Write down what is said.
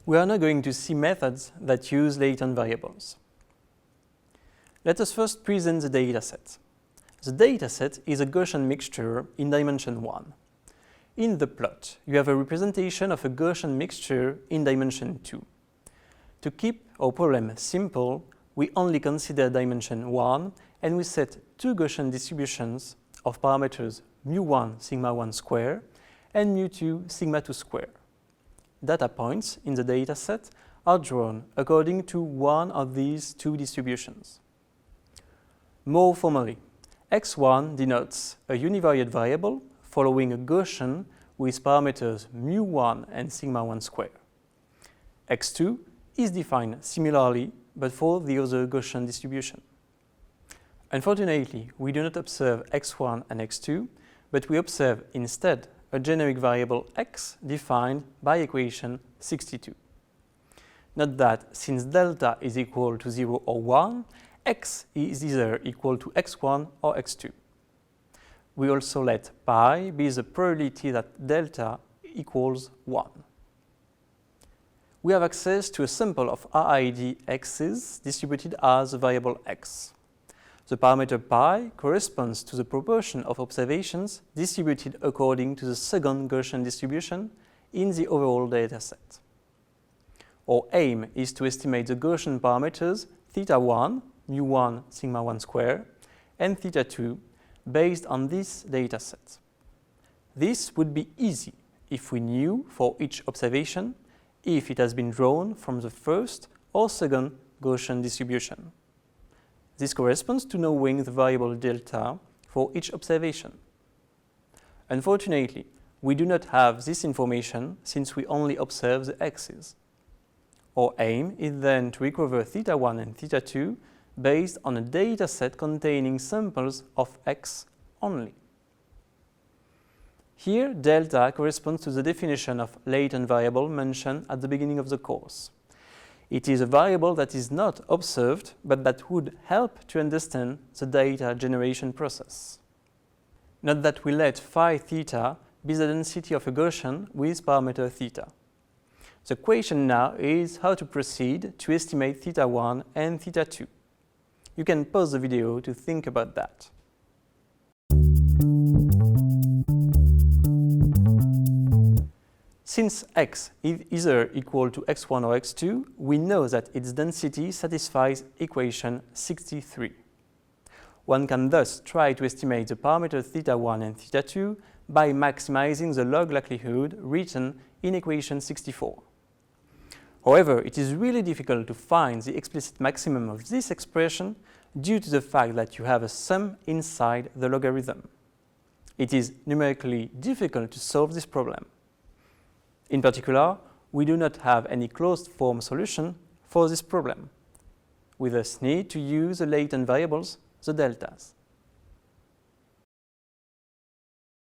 We are now going to see methods that use latent variables. Let us first present the dataset. The dataset is a Gaussian mixture in dimension 1. In the plot, you have a representation of a Gaussian mixture in dimension 2. To keep our problem simple, we only consider dimension 1 and we set two Gaussian distributions of parameters mu1 sigma 1 square and mu2 sigma 2 square. Data points in the dataset are drawn according to one of these two distributions. More formally, x1 denotes a univariate variable following a Gaussian with parameters mu1 and sigma 1 square. x2 is defined similarly but for the other Gaussian distribution. Unfortunately, we do not observe x1 and x2, but we observe instead a generic variable x defined by equation 62. Note that since delta is equal to 0 or 1, x is either equal to x1 or x2. We also let pi be the probability that delta equals 1. We have access to a sample of RID x's distributed as a variable x. The parameter pi corresponds to the proportion of observations distributed according to the second Gaussian distribution in the overall dataset. Our aim is to estimate the Gaussian parameters θ1, mu1 sigma 1 square, and θ2 based on this dataset. This would be easy if we knew for each observation if it has been drawn from the first or second Gaussian distribution. This corresponds to knowing the variable delta for each observation. Unfortunately, we do not have this information since we only observe the x's. Our aim is then to recover θ1 and θ2 based on a dataset containing samples of x only. Here, delta corresponds to the definition of latent variable mentioned at the beginning of the course. It is a variable that is not observed, but that would help to understand the data generation process. Note that we let phi theta be the density of a Gaussian with parameter theta. The question now is how to proceed to estimate θ1 and θ2. You can pause the video to think about that. Since x is either equal to x1 or x2, we know that its density satisfies equation 63. One can thus try to estimate the parameters θ1 and θ2 by maximizing the log likelihood written in equation 64. However, it is really difficult to find the explicit maximum of this expression due to the fact that you have a sum inside the logarithm. It is numerically difficult to solve this problem. In particular, we do not have any closed-form solution for this problem. We thus need to use the latent variables, the deltas.